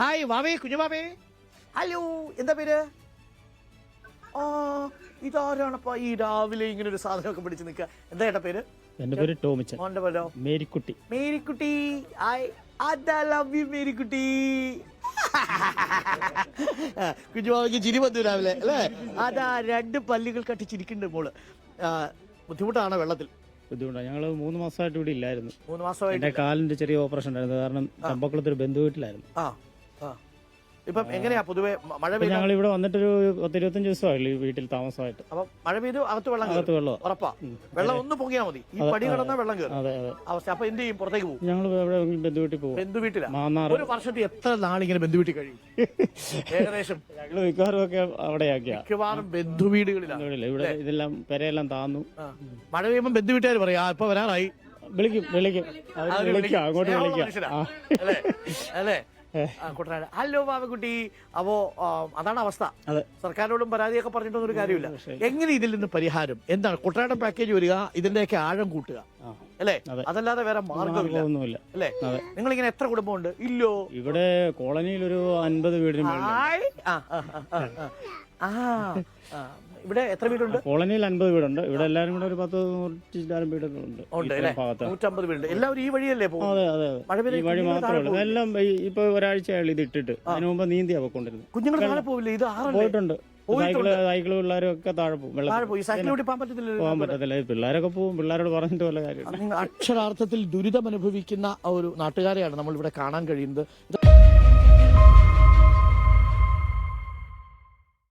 Hi വാവേ കുഞ്ഞുവാവേ. Hello, എന്താ പേര്? ആ, ഇതാരാണപ്പാ ഈ രാവിലെ ഇങ്ങനെ ഒരു സാധനമൊക്കെ പിടിച്ച് നിൽക്കുക? എന്താ ഏട്ടാ പേര്? എന്റെ പേര് ടോമിച്ചൻ. മോന്റെ പേരോ? Marykutty. Marykutty. I love you Marykutty. കുഞ്ഞുവാവയ്ക്ക് ചിരി വന്നു രാവിലെ അല്ലേ? അതാ 2 പല്ലുകൾ കട്ടി ചിരിക്കുന്നുണ്ട് മോള്. ബുദ്ധിമുട്ടാണ് വെള്ളത്തിൽ? ബുദ്ധിമുട്ടാണ്. ഞങ്ങൾ 3 മാസമായിട്ട് ഇവിടെ ഇല്ലായിരുന്നു. 3 മാസമായിട്ട് എന്റെ കാലിന്റെ ചെറിയ ഓപ്പറേഷൻ ഉണ്ടായിരുന്നു. കാരണം ചമ്പക്കുളത്ത് ഒരു ബന്ധു വീട്ടിലായിരുന്നു. ഇപ്പം എങ്ങനെയാ പൊതുവെ മഴ പെയ്ത്? ഞങ്ങൾ ഇവിടെ വന്നിട്ടൊരു 10-25 ദിവസമായില്ല ഈ വീട്ടിൽ താമസമായിട്ട്. അപ്പൊ മഴ പെയ്ത് അകത്ത് വെള്ളം അകത്ത് വെള്ളം ഉറപ്പാ. വെള്ളം ഒന്ന് പൊങ്ങിയാ മതി, ഈ പടി കടന്നാൽ വെള്ളം കയറും. അതെ അതെ. അവസ്ഥ. അപ്പൊ എന്ത് ചെയ്യും? പുറത്തേക്ക് പോകും? ഞങ്ങൾ എവിടെ ബന്ധു വീട്ടിൽ പോകും. ബന്ധു വീട്ടിലാ. മാന്നാർ. ഒരു വർഷത്തിൽ എത്ര നാളിങ്ങനെ ബന്ധു വീട്ടിൽ കഴിയും? ഏകദേശം ഞങ്ങള് മിക്കവാറും ഒക്കെ അവിടെയാക്കിയാ. മിക്കവാറും ബന്ധു വീടുകളിലാണ്. ഇവിടെ ഇതെല്ലാം പെരയെല്ലാം താന്നു. മഴ പെയ്യുമ്പോൾ ബന്ധു വീട്ടുകാർ പറയാ ഇപ്പൊ വരാറായി. വിളിക്കും അവര് വിളിക്കാം, അങ്ങോട്ട് വിളിക്കാം. അല്ലേ? കുട്ടനാട്. ഹലോ ബാബക്കുട്ടി. അപ്പോ അതാണ് അവസ്ഥ. സർക്കാരിനോടും പരാതിയൊക്കെ പറഞ്ഞിട്ടൊന്നും ഒരു കാര്യമില്ല. എങ്ങനെ ഇതിൽ നിന്ന് പരിഹാരം എന്താണ്? കുട്ടനാടൻ പാക്കേജ് വരിക, ഇതിന്റെയൊക്കെ ആഴം കൂട്ടുക അല്ലേ? അതല്ലാതെ വേറെ മാർഗമില്ല അല്ലേ? നിങ്ങളിങ്ങനെ എത്ര കുടുംബമുണ്ട്? ഇല്ലോ, ഇവിടെ കോളനിയിൽ ഒരു 50 വീടിന് ഇവിടെ എത്ര വീടുണ്ട്? കോളനിയിൽ 50 വീടുണ്ട്. ഇവിടെ എല്ലാരും കൂടെ ഒരു 10-100 വീടൊക്കെ ഉണ്ട്. 150 വീടുണ്ട്. എല്ലാവരും ഈ വഴിയല്ലേ പോകും? അതെ അതെ. ഈ വഴി മാത്രമേ ഉള്ളൂ. എല്ലാം ഇപ്പൊ ഒരാഴ്ചയായി ഇത് ഇട്ടിട്ട്. അതിന് മുമ്പ് നീന്തിയാ പോയിക്കൊണ്ടിരുന്നു. കുഞ്ഞുങ്ങൾ താഴെ പോവില്ലേ? ഇത് പോയിട്ടുണ്ട്. സൈക്കിള് പിള്ളേരും ഒക്കെ താഴെ പോകും. പോകാൻ പറ്റത്തില്ല. പിള്ളേരൊക്കെ പോകും. പിള്ളേരോട് പറഞ്ഞിട്ട് വല്ല കാര്യം. അക്ഷരാർത്ഥത്തിൽ ദുരിതം അനുഭവിക്കുന്ന ഒരു നാട്ടുകാരെയാണ് നമ്മൾ ഇവിടെ കാണാൻ കഴിയുന്നത്.